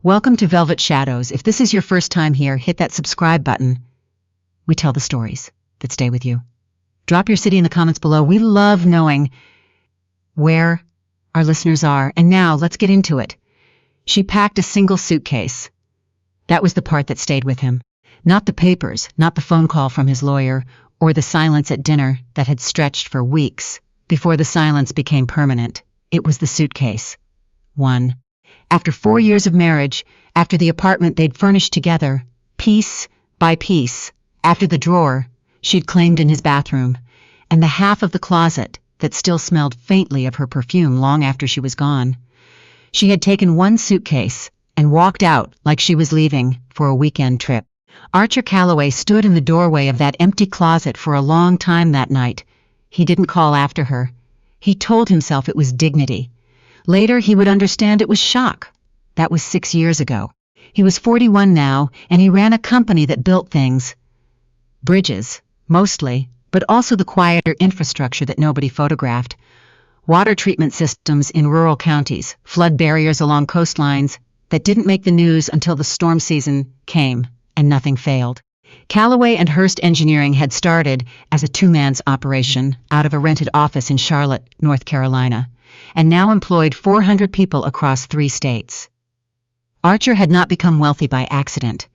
Welcome to Velvet Shadows. If this is your first time here, hit that subscribe button. We tell the stories that stay with you. Drop your city in the comments below. We love knowing where our listeners are. And now, let's get into it. She packed a single suitcase. That was the part that stayed with him. Not the papers, not the phone call from his lawyer, or the silence at dinner that had stretched for weeks before the silence became permanent. It was the suitcase. One. After 4 years of marriage, after the apartment they'd furnished together, piece by piece, after the drawer she'd claimed in his bathroom, and the half of the closet that still smelled faintly of her perfume long after she was gone, she had taken one suitcase and walked out like she was leaving for a weekend trip. Archer Calloway stood in the doorway of that empty closet for a long time that night. He didn't call after her. He told himself it was dignity. Later, he would understand it was shock. That was 6 years ago. He was 41 now, and he ran a company that built things. Bridges, mostly, but also the quieter infrastructure that nobody photographed. Water treatment systems in rural counties, flood barriers along coastlines that didn't make the news until the storm season came, and nothing failed. Calloway and Hearst Engineering had started as a two-man's operation out of a rented office in Charlotte, North Carolina, and now employed 400 people across 3 states. Archer had not become wealthy by accident.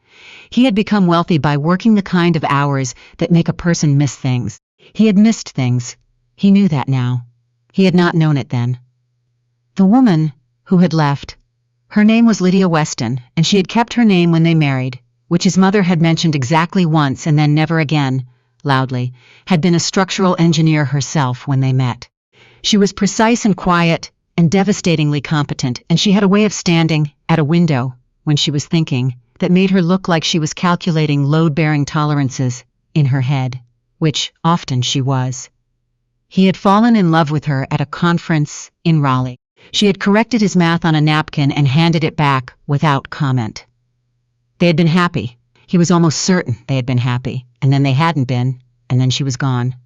He had become wealthy by working the kind of hours that make a person miss things. He had missed things. He knew that now. He had not known it then. The woman who had left, her name was Lydia Weston, and she had kept her name when they married, which his mother had mentioned exactly once and then never again, loudly, had been a structural engineer herself when they met. She was precise and quiet and devastatingly competent, and she had a way of standing at a window when she was thinking that made her look like she was calculating load-bearing tolerances in her head, which often she was. He had fallen in love with her at a conference in Raleigh. She had corrected his math on a napkin and handed it back without comment. They had been happy. He was almost certain they had been happy, and then they hadn't been, and then she was gone.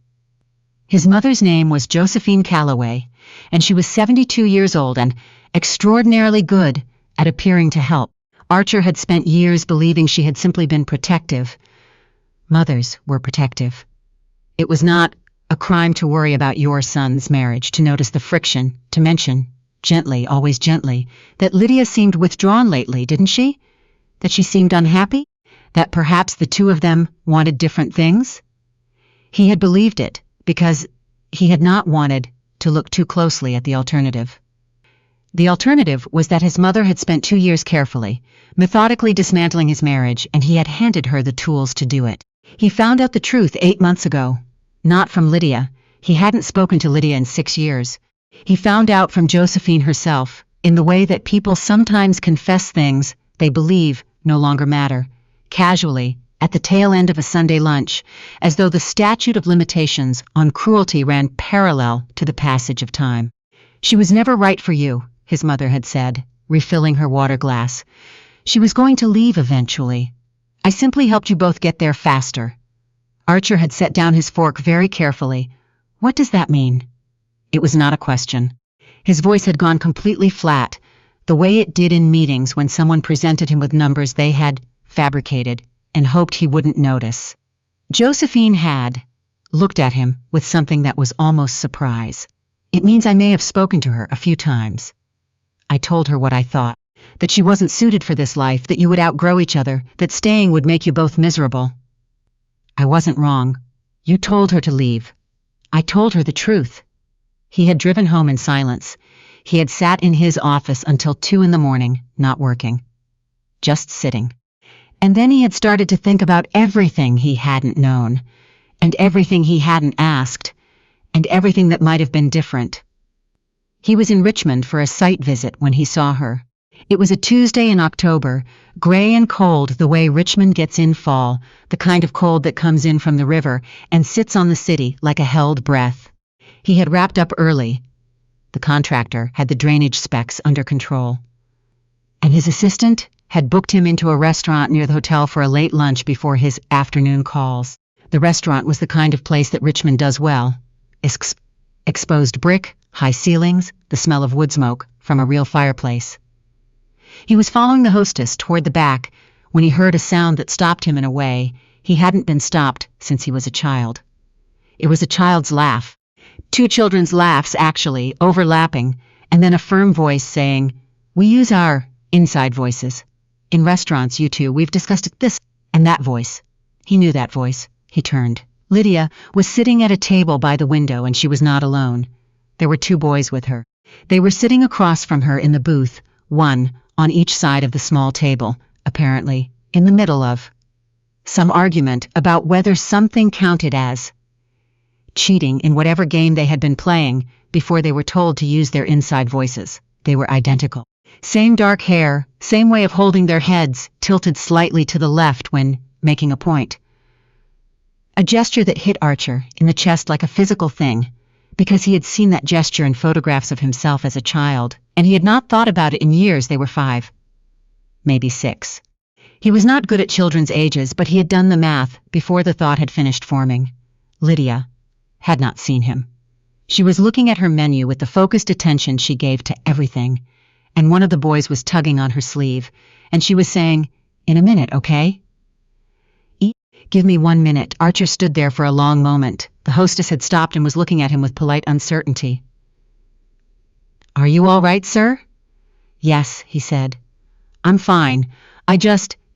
His mother's name was Josephine Calloway, and she was 72 years old and extraordinarily good at appearing to help. Archer had spent years believing she had simply been protective. Mothers were protective. It was not a crime to worry about your son's marriage, to notice the friction, to mention, gently, always gently, that Lydia seemed withdrawn lately, didn't she? That she seemed unhappy? That perhaps the two of them wanted different things? He had believed it, because he had not wanted to look too closely at the alternative. The alternative was that his mother had spent 2 years carefully, methodically dismantling his marriage, and he had handed her the tools to do it. He found out the truth 8 months ago. Not from Lydia. He hadn't spoken to Lydia in 6 years. He found out from Josephine herself, in the way that people sometimes confess things they believe no longer matter, casually, at the tail end of a Sunday lunch, as though the statute of limitations on cruelty ran parallel to the passage of time. She was never right for you, his mother had said, refilling her water glass. She was going to leave eventually. I simply helped you both get there faster. Archer had set down his fork very carefully. What does that mean? It was not a question. His voice had gone completely flat, the way it did in meetings when someone presented him with numbers they had fabricated and hoped he wouldn't notice. Josephine had looked at him with something that was almost surprise. It means I may have spoken to her a few times. I told her what I thought, that she wasn't suited for this life, that you would outgrow each other, that staying would make you both miserable. I wasn't wrong. You told her to leave. I told her the truth. He had driven home in silence. He had sat in his office until 2 in the morning, not working. Just sitting. And then he had started to think about everything he hadn't known, and everything he hadn't asked, and everything that might have been different. He was in Richmond for a site visit when he saw her. It was a Tuesday in October, gray and cold the way Richmond gets in fall, the kind of cold that comes in from the river and sits on the city like a held breath. He had wrapped up early. The contractor had the drainage specs under control. And his assistant had booked him into a restaurant near the hotel for a late lunch before his afternoon calls. The restaurant was the kind of place that Richmond does well. Exposed brick, high ceilings, the smell of wood smoke from a real fireplace. He was following the hostess toward the back when he heard a sound that stopped him in a way he hadn't been stopped since he was a child. It was a child's laugh. Two children's laughs, actually, overlapping, and then a firm voice saying, "We use our inside voices. In restaurants, you two, we've discussed this," and that voice. He knew that voice. He turned. Lydia was sitting at a table by the window, and she was not alone. There were two boys with her. They were sitting across from her in the booth, one on each side of the small table, apparently in the middle of some argument about whether something counted as cheating in whatever game they had been playing before they were told to use their inside voices. They were identical. Same dark hair, same way of holding their heads tilted slightly to the left when making a point. A gesture that hit Archer in the chest like a physical thing, because he had seen that gesture in photographs of himself as a child, and he had not thought about it in years. They were 5, maybe 6. He was not good at children's ages, but he had done the math before the thought had finished forming. Lydia had not seen him. She was looking at her menu with the focused attention she gave to everything, and one of the boys was tugging on her sleeve, and she was saying, "In a minute, okay?" "Give me 1 minute." Archer stood there for a long moment. The hostess had stopped and was looking at him with polite uncertainty. "Are you all right, sir?" "Yes," he said. "I'm fine.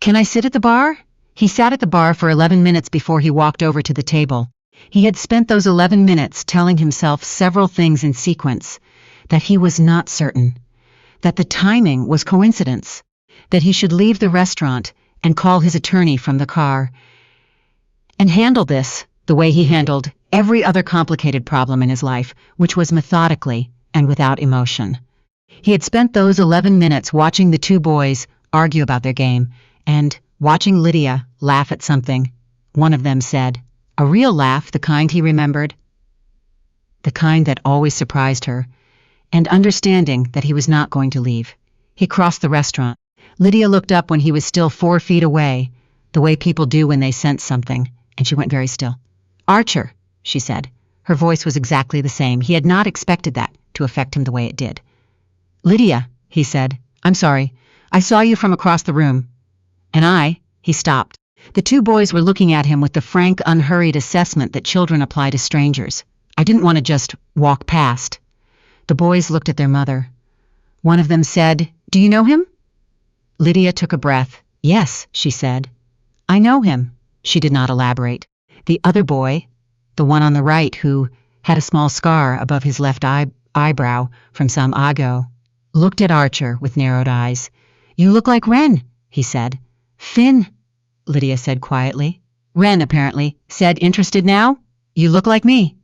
Can I sit at the bar?" He sat at the bar for 11 minutes before he walked over to the table. He had spent those 11 minutes telling himself several things in sequence, that he was not certain, that the timing was coincidence, that he should leave the restaurant and call his attorney from the car, and handle this the way he handled every other complicated problem in his life, which was methodically and without emotion. He had spent those 11 minutes watching the two boys argue about their game, and watching Lydia laugh at something one of them said. A real laugh, the kind he remembered, the kind that always surprised her, and understanding that he was not going to leave. He crossed the restaurant. Lydia looked up when he was still 4 feet away, the way people do when they sense something, and she went very still. "Archer," she said. Her voice was exactly the same. He had not expected that to affect him the way it did. "Lydia," he said, "I'm sorry. I saw you from across the room." He stopped. The two boys were looking at him with the frank, unhurried assessment that children apply to strangers. "I didn't want to just walk past." The boys looked at their mother. One of them said, "Do you know him?" Lydia took a breath. "Yes," she said. "I know him." She did not elaborate. The other boy, the one on the right who had a small scar above his left eyebrow from some ago, looked at Archer with narrowed eyes. "You look like Ren," he said. "Finn," Lydia said quietly. Ren, apparently, said, "Interested now? You look like me."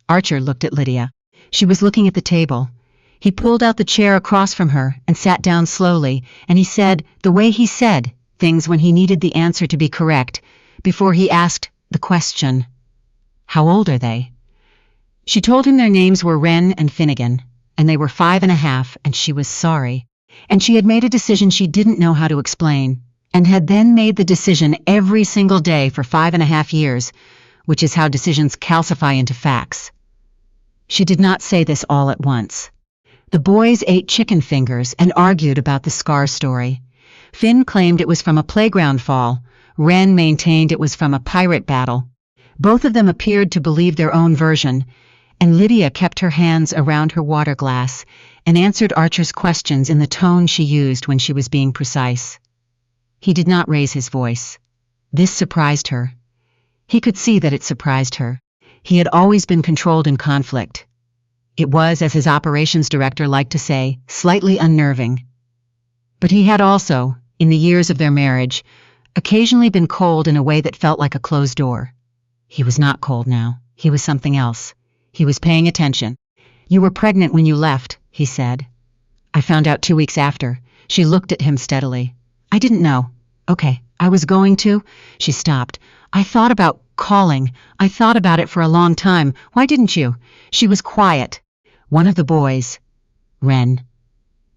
Archer looked at Lydia. She was looking at the table. He pulled out the chair across from her and sat down slowly, and he said, the way he said things when he needed the answer to be correct, before he asked the question, "How old are they?" She told him their names were Ren and Finnegan, and they were 5.5, and she was sorry. And she had made a decision she didn't know how to explain, and had then made the decision every single day for 5.5 years, which is how decisions calcify into facts. She did not say this all at once. The boys ate chicken fingers and argued about the scar story. Finn claimed it was from a playground fall. Ren maintained it was from a pirate battle. Both of them appeared to believe their own version, and Lydia kept her hands around her water glass and answered Archer's questions in the tone she used when she was being precise. He did not raise his voice. This surprised her. He could see that it surprised her. He had always been controlled in conflict. It was, as his operations director liked to say, slightly unnerving. But he had also, in the years of their marriage, occasionally been cold in a way that felt like a closed door. He was not cold now. He was something else. He was paying attention. "You were pregnant when you left," he said. "I found out 2 weeks after." She looked at him steadily. "I didn't know." "Okay, I was going to." She stopped. "I thought about calling. I thought about it for a long time. Why didn't you?" She was quiet. One of the boys, Ren,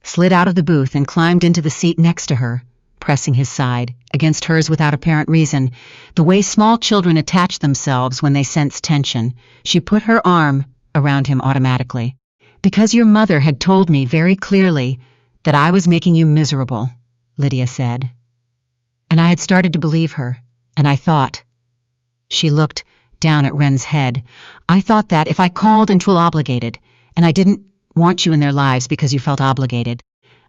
slid out of the booth and climbed into the seat next to her, pressing his side against hers without apparent reason, the way small children attach themselves when they sense tension. She put her arm around him automatically. "Because your mother had told me very clearly that I was making you miserable." Lydia said. And I had started to believe her, and I thought. She looked down at Wren's head. I thought that if I called and felt obligated, and I didn't want you in their lives because you felt obligated.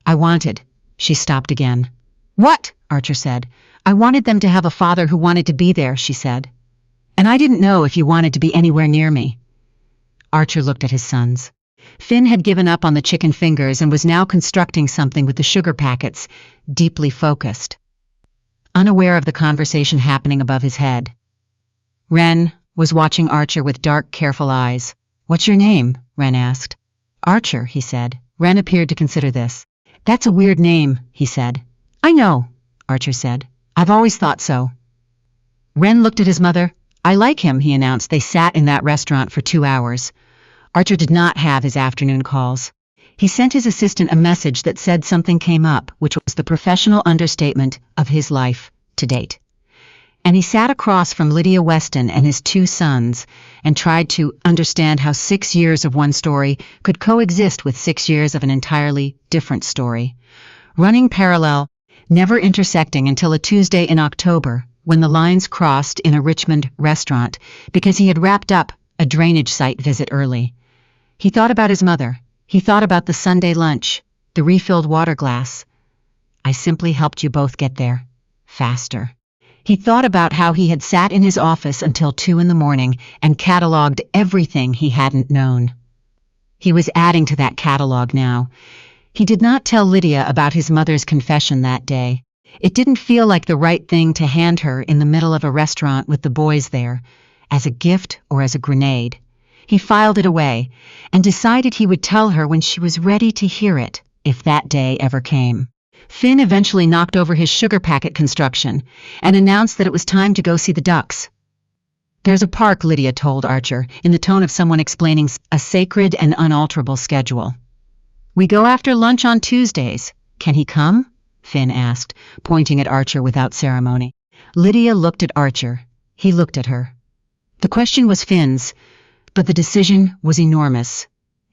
I wanted. She stopped again. What? Archer said. I wanted them to have a father who wanted to be there, she said. And I didn't know if you wanted to be anywhere near me. Archer looked at his sons. Finn had given up on the chicken fingers and was now constructing something with the sugar packets, deeply focused, unaware of the conversation happening above his head. Wren was watching Archer with dark, careful eyes. What's your name? Wren asked. Archer, he said. Wren appeared to consider this. That's a weird name, he said. I know, Archer said. I've always thought so. Wren looked at his mother. I like him, he announced. They sat in that restaurant for 2 hours. Archer did not have his afternoon calls. He sent his assistant a message that said something came up, which was the professional understatement of his life to date. And he sat across from Lydia Weston and his 2 sons and tried to understand how 6 years of one story could coexist with 6 years of an entirely different story, running parallel, never intersecting until a Tuesday in October, when the lines crossed in a Richmond restaurant because he had wrapped up a drainage site visit early. He thought about his mother. He thought about the Sunday lunch, the refilled water glass. I simply helped you both get there. Faster. He thought about how he had sat in his office until 2 a.m. and cataloged everything he hadn't known. He was adding to that catalog now. He did not tell Lydia about his mother's confession that day. It didn't feel like the right thing to hand her in the middle of a restaurant with the boys there, as a gift or as a grenade. He filed it away and decided he would tell her when she was ready to hear it, if that day ever came. Finn eventually knocked over his sugar packet construction and announced that it was time to go see the ducks. There's a park, Lydia told Archer, in the tone of someone explaining a sacred and unalterable schedule. We go after lunch on Tuesdays. Can he come? Finn asked, pointing at Archer without ceremony. Lydia looked at Archer. He looked at her. The question was Finn's, but the decision was enormous,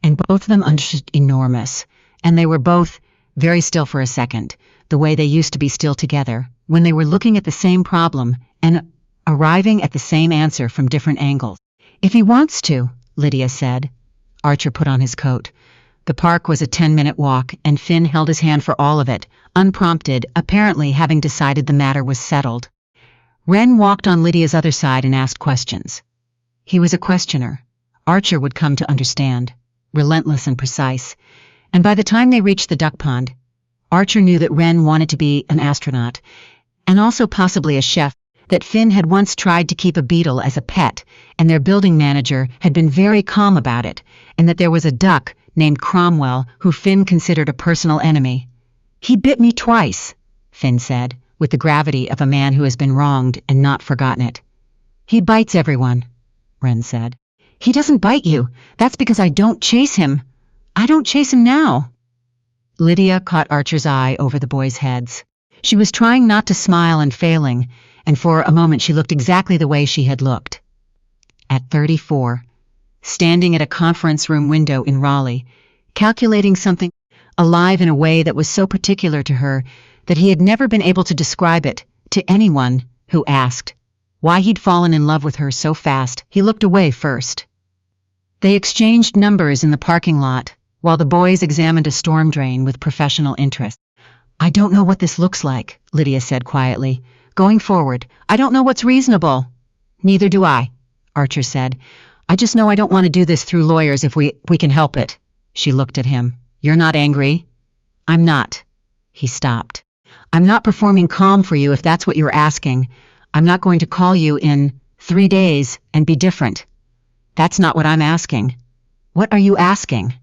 and both of them understood enormous, and they were both very still for a second, the way they used to be still together, when they were looking at the same problem and arriving at the same answer from different angles. If he wants to, Lydia said. Archer put on his coat. The park was a 10-minute walk, and Finn held his hand for all of it, unprompted, apparently having decided the matter was settled. Wren walked on Lydia's other side and asked questions. He was a questioner. Archer would come to understand, relentless and precise. And by the time they reached the duck pond, Archer knew that Wren wanted to be an astronaut, and also possibly a chef, that Finn had once tried to keep a beetle as a pet, and their building manager had been very calm about it, and that there was a duck named Cromwell who Finn considered a personal enemy. He bit me twice, Finn said, with the gravity of a man who has been wronged and not forgotten it. He bites everyone, Wren said. He doesn't bite you. That's because I don't chase him. I don't chase him now. Lydia caught Archer's eye over the boys' heads. She was trying not to smile and failing, and for a moment she looked exactly the way she had looked. At 34, standing at a conference room window in Raleigh, calculating something alive in a way that was so particular to her that he had never been able to describe it to anyone who asked why he'd fallen in love with her so fast. He looked away first. They exchanged numbers in the parking lot, while the boys examined a storm drain with professional interest. I don't know what this looks like, Lydia said quietly. Going forward, I don't know what's reasonable. Neither do I, Archer said. I just know I don't want to do this through lawyers if we can help it. She looked at him. You're not angry? I'm not. He stopped. I'm not performing calm for you if that's what you're asking. I'm not going to call you in 3 days and be different. That's not what I'm asking. What are you asking?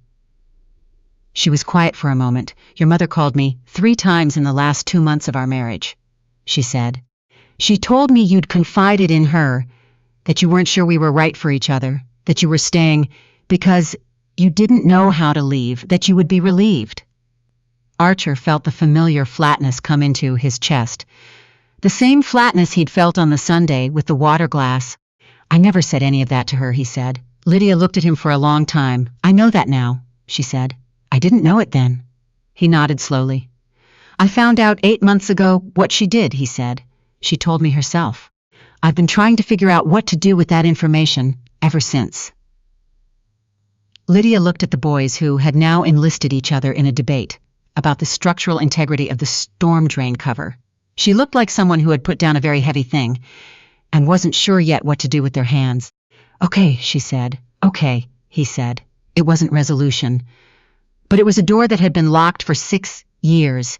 She was quiet for a moment. Your mother called me 3 times in the last 2 months of our marriage, she said. She told me you'd confided in her, that you weren't sure we were right for each other, that you were staying because you didn't know how to leave, that you would be relieved. Archer felt the familiar flatness come into his chest. The same flatness he'd felt on the Sunday with the water glass. I never said any of that to her, he said. Lydia looked at him for a long time. I know that now, she said. I didn't know it then. He nodded slowly. I found out 8 months ago what she did, he said. She told me herself. I've been trying to figure out what to do with that information ever since. Lydia looked at the boys who had now enlisted each other in a debate about the structural integrity of the storm drain cover. She looked like someone who had put down a very heavy thing and wasn't sure yet what to do with their hands. Okay, she said. Okay, he said. It wasn't resolution. But it was a door that had been locked for 6 years,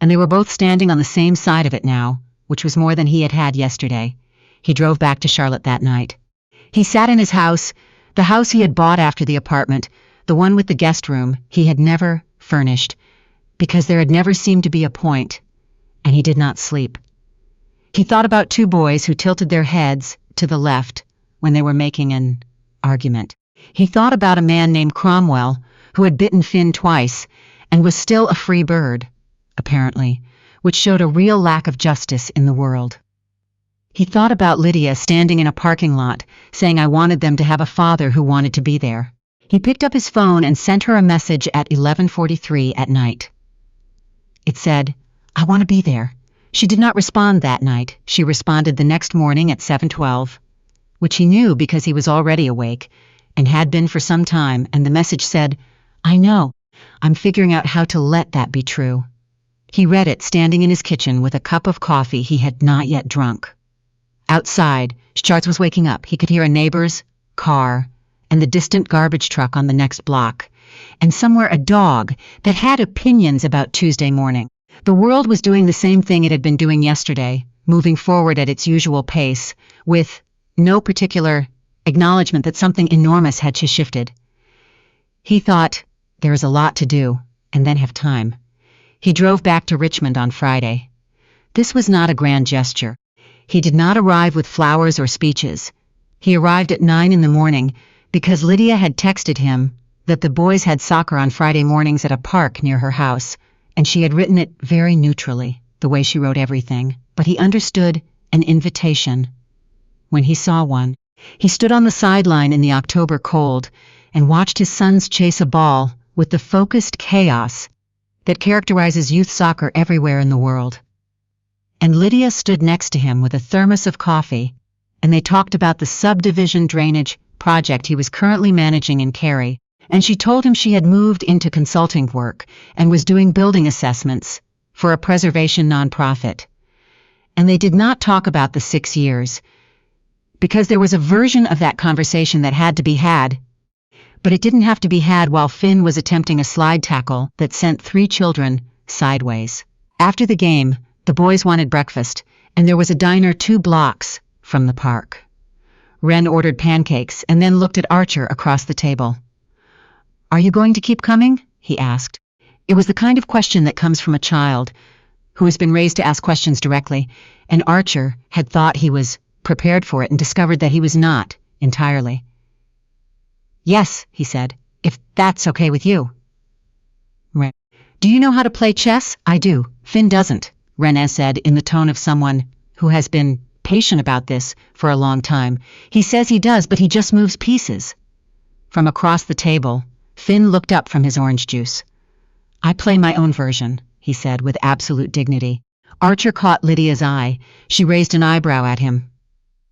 and they were both standing on the same side of it now, which was more than he had had yesterday. He drove back to Charlotte that night. He sat in his house, the house he had bought after the apartment, the one with the guest room he had never furnished, because there had never seemed to be a point, and he did not sleep. He thought about 2 boys who tilted their heads to the left when they were making an argument. He thought about a man named Cromwell who had bitten Finn twice and was still a free bird, apparently, which showed a real lack of justice in the world. He thought about Lydia standing in a parking lot, saying I wanted them to have a father who wanted to be there. He picked up his phone and sent her a message at 11:43 at night. It said, I want to be there. She did not respond that night. She responded the next morning at 7:12, which he knew because he was already awake and had been for some time, and the message said, I know. I'm figuring out how to let that be true. He read it standing in his kitchen with a cup of coffee he had not yet drunk. Outside, Charles was waking up. He could hear a neighbor's car and the distant garbage truck on the next block, and somewhere a dog that had opinions about Tuesday morning. The world was doing the same thing it had been doing yesterday, moving forward at its usual pace, with no particular acknowledgement that something enormous had shifted. He thought, there is a lot to do, and then have time. He drove back to Richmond on Friday. This was not a grand gesture. He did not arrive with flowers or speeches. He arrived at 9 in the morning because Lydia had texted him that the boys had soccer on Friday mornings at a park near her house, and she had written it very neutrally, the way she wrote everything, but he understood an invitation when he saw one. He stood on the sideline in the October cold and watched his sons chase a ball with the focused chaos that characterizes youth soccer everywhere in the world. And Lydia stood next to him with a thermos of coffee, and they talked about the subdivision drainage project he was currently managing in Cary, and she told him she had moved into consulting work and was doing building assessments for a preservation nonprofit. And they did not talk about the 6 years, because there was a version of that conversation that had to be had, but it didn't have to be had while Finn was attempting a slide tackle that sent 3 children sideways. After the game, the boys wanted breakfast, and there was a diner 2 blocks from the park. Wren ordered pancakes and then looked at Archer across the table. Are you going to keep coming? He asked. It was the kind of question that comes from a child who has been raised to ask questions directly, and Archer had thought he was prepared for it and discovered that he was not entirely. Yes, he said, if that's okay with you. Wren. Do you know how to play chess? I do. Finn doesn't, Wren said in the tone of someone who has been patient about this for a long time. He says he does, but he just moves pieces. From across the table, Finn looked up from his orange juice. I play my own version, he said with absolute dignity. Archer caught Lydia's eye. She raised an eyebrow at him.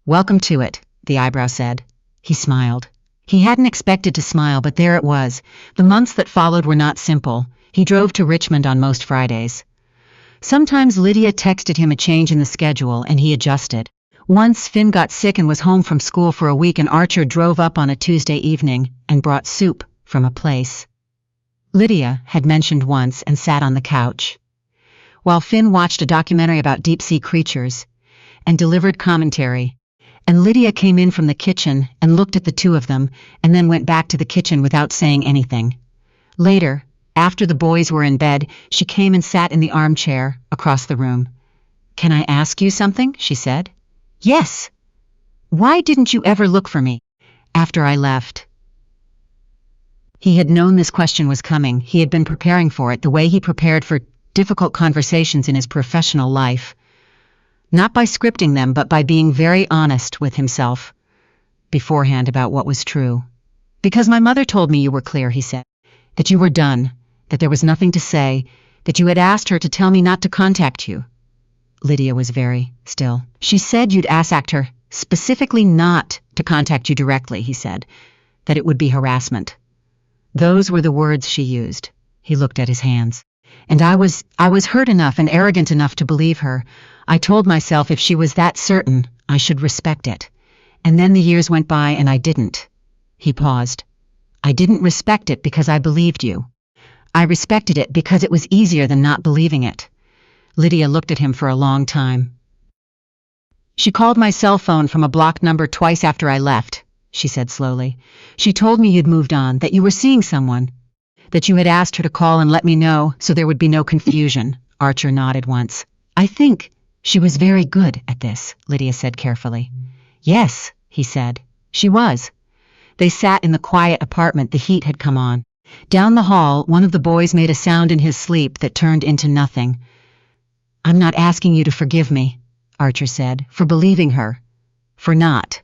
Welcome to it, the eyebrow said. He smiled. He hadn't expected to smile, but there it was. The months that followed were not simple. He drove to Richmond on most Fridays. Sometimes Lydia texted him a change in the schedule, and he adjusted. Once Finn got sick and was home from school for a week, and Archer drove up on a Tuesday evening and brought soup from a place Lydia had mentioned once and sat on the couch, while Finn watched a documentary about deep-sea creatures and delivered commentary. And Lydia came in from the kitchen and looked at the 2 of them, and then went back to the kitchen without saying anything. Later, after the boys were in bed, she came and sat in the armchair across the room. Can I ask you something? She said. Yes. Why didn't you ever look for me after I left? He had known this question was coming. He had been preparing for it the way he prepared for difficult conversations in his professional life. Not by scripting them, but by being very honest with himself beforehand about what was true. Because my mother told me you were clear, he said, that you were done, that there was nothing to say, that you had asked her to tell me not to contact you." Lydia was very still. "She said you'd asked her specifically not to contact you directly," he said, "that it would be harassment." Those were the words she used. He looked at his hands. "And I was hurt enough and arrogant enough to believe her. I told myself if she was that certain, I should respect it. And then the years went by and I didn't." He paused. "I didn't respect it because I believed you. I respected it because it was easier than not believing it." Lydia looked at him for a long time. "She called my cell phone from a blocked number twice after I left," she said slowly. "She told me you'd moved on, that you were seeing someone, that you had asked her to call and let me know so there would be no confusion." Archer nodded once. "I think she was very good at this," Lydia said carefully. "Yes," he said. "She was." They sat in the quiet apartment. The heat had come on. Down the hall, one of the boys made a sound in his sleep that turned into nothing. "I'm not asking you to forgive me," Archer said, "for believing her. For not.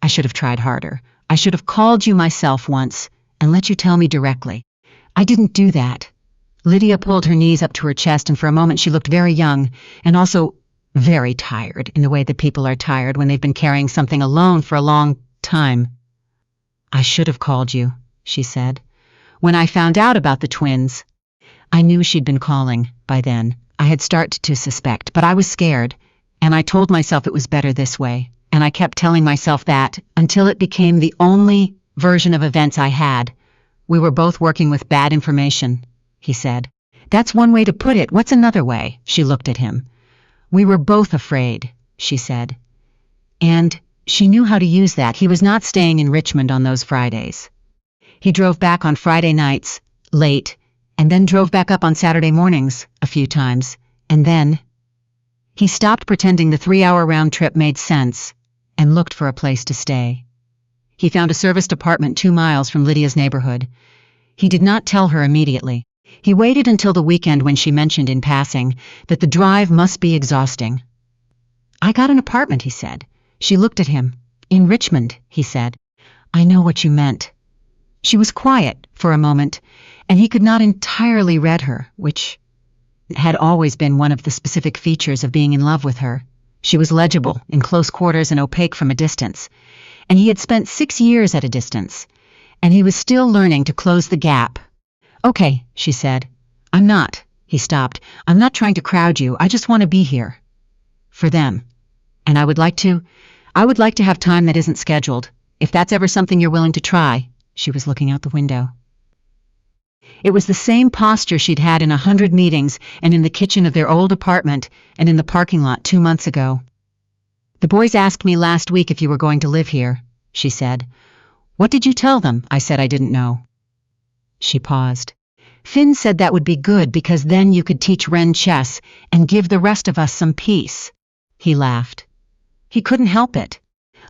I should have tried harder. I should have called you myself once and let you tell me directly. I didn't do that." Lydia pulled her knees up to her chest, and for a moment she looked very young and also very tired, in the way that people are tired when they've been carrying something alone for a long time. "I should have called you," she said. "When I found out about the twins, I knew she'd been calling by then. I had started to suspect, but I was scared, and I told myself it was better this way, and I kept telling myself that until it became the only version of events I had. We were both working with bad information," he said. "That's one way to put it. What's another way?" She looked at him. "We were both afraid," she said. And she knew how to use that. He was not staying in Richmond on those Fridays. He drove back on Friday nights, late, and then drove back up on Saturday mornings a few times, and then he stopped pretending the 3-hour round trip made sense and looked for a place to stay. He found a serviced apartment 2 miles from Lydia's neighborhood. He did not tell her immediately. He waited until the weekend when she mentioned in passing that the drive must be exhausting. "I got an apartment," he said. She looked at him. "In Richmond," he said. "I know what you meant." She was quiet for a moment, and he could not entirely read her, which had always been one of the specific features of being in love with her. She was legible in close quarters and opaque from a distance, and he had spent 6 years at a distance, and he was still learning to close the gap. "Okay," she said. "I'm not." He stopped. "I'm not trying to crowd you. I just want to be here. For them. And I would like to have time that isn't scheduled. If that's ever something you're willing to try." She was looking out the window. It was the same posture she'd had in 100 meetings and in the kitchen of their old apartment and in the parking lot 2 months ago. "The boys asked me last week if you were going to live here," she said. "What did you tell them?" I said I didn't know. She paused. "Finn said that would be good because then you could teach Ren chess and give the rest of us some peace." He laughed. He couldn't help it.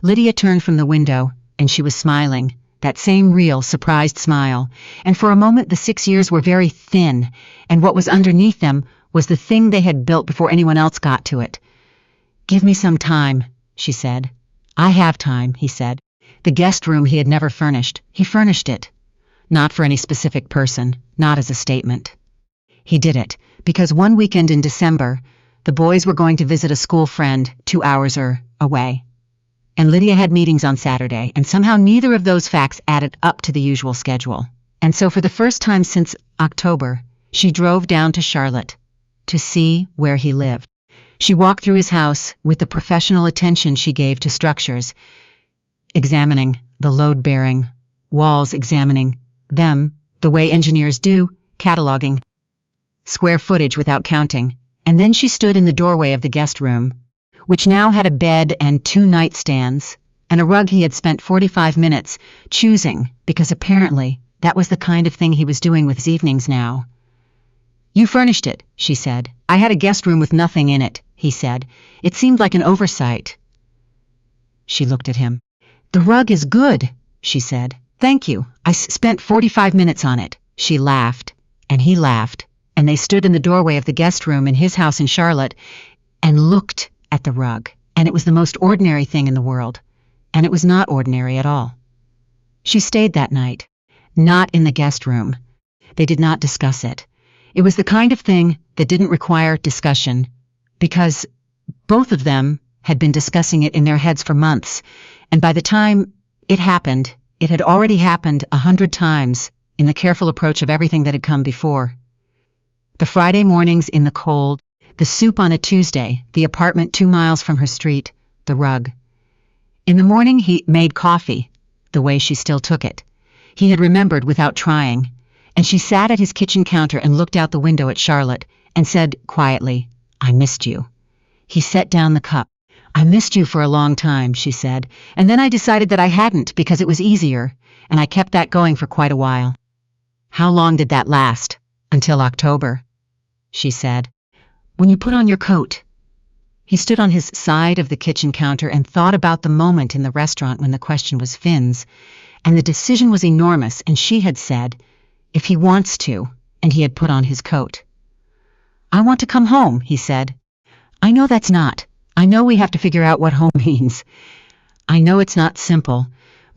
Lydia turned from the window, and she was smiling, that same real, surprised smile, and for a moment the 6 years were very thin, and what was underneath them was the thing they had built before anyone else got to it. "Give me some time," she said. "I have time," he said. The guest room he had never furnished. He furnished it. Not for any specific person, not as a statement. He did it because one weekend in December, the boys were going to visit a school friend 2 hours away. And Lydia had meetings on Saturday, and somehow neither of those facts added up to the usual schedule. And so for the first time since October, she drove down to Charlotte to see where he lived. She walked through his house with the professional attention she gave to structures, examining the load-bearing walls, examining them the way engineers do, cataloging square footage without counting. And then she stood in the doorway of the guest room, which now had a bed and 2 nightstands, and a rug he had spent 45 minutes choosing, because apparently that was the kind of thing he was doing with his evenings now. "You furnished it," she said. "I had a guest room with nothing in it," he said. "It seemed like an oversight." She looked at him. "The rug is good," she said. "Thank you. I spent 45 minutes on it." She laughed, and he laughed, and they stood in the doorway of the guest room in his house in Charlotte and looked at the rug, and it was the most ordinary thing in the world, and it was not ordinary at all. She stayed that night, not in the guest room. They did not discuss it. It was the kind of thing that didn't require discussion, because both of them had been discussing it in their heads for months, and by the time it happened, it had already happened 100 times in the careful approach of everything that had come before. The Friday mornings in the cold, the soup on a Tuesday, the apartment 2 miles from her street, the rug. In the morning he made coffee, the way she still took it. He had remembered without trying, and she sat at his kitchen counter and looked out the window at Charlotte and said quietly, "I missed you." He set down the cup. "I missed you for a long time," she said, "and then I decided that I hadn't because it was easier, and I kept that going for quite a while." "How long did that last?" "Until October," she said. "When you put on your coat." He stood on his side of the kitchen counter and thought about the moment in the restaurant when the question was Finn's, and the decision was enormous, and she had said, "If he wants to," and he had put on his coat. "I want to come home," he said. "I know that's not. I know we have to figure out what home means. I know it's not simple,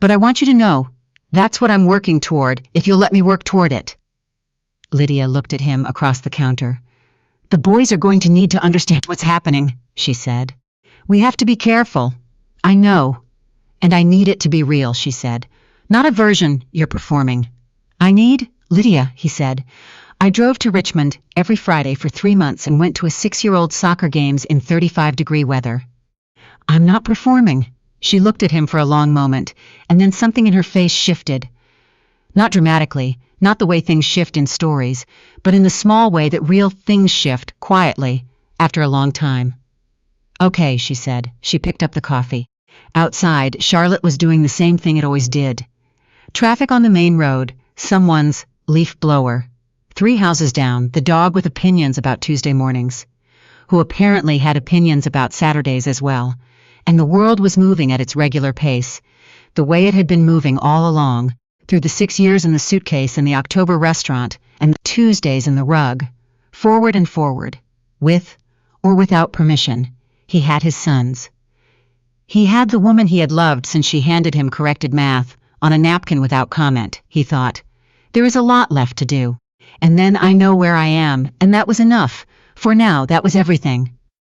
but I want you to know that's what I'm working toward, if you'll let me work toward it." Lydia looked at him across the counter. "The boys are going to need to understand what's happening," she said. "We have to be careful." "I know, and I need it to be real," she said. "Not a version you're performing." Lydia," he said. "I drove to Richmond every Friday for 3 months and went to a 6-year-old soccer games in 35-degree weather." "I'm not performing." She looked at him for a long moment, and then something in her face shifted. Not dramatically, not the way things shift in stories, but in the small way that real things shift, quietly, after a long time. "Okay," she said. She picked up the coffee. Outside, Charlotte was doing the same thing it always did. Traffic on the main road, someone's leaf blower. 3 houses down, the dog with opinions about Tuesday mornings, who apparently had opinions about Saturdays as well, and the world was moving at its regular pace, the way it had been moving all along, through the 6 years in the suitcase and the October restaurant and the Tuesdays in the rug, forward and forward, with or without permission. He had his sons. He had the woman he had loved since she handed him corrected math on a napkin without comment, he thought. There is a lot left to do. And then I know where I am, and that was enough. For now, that was everything.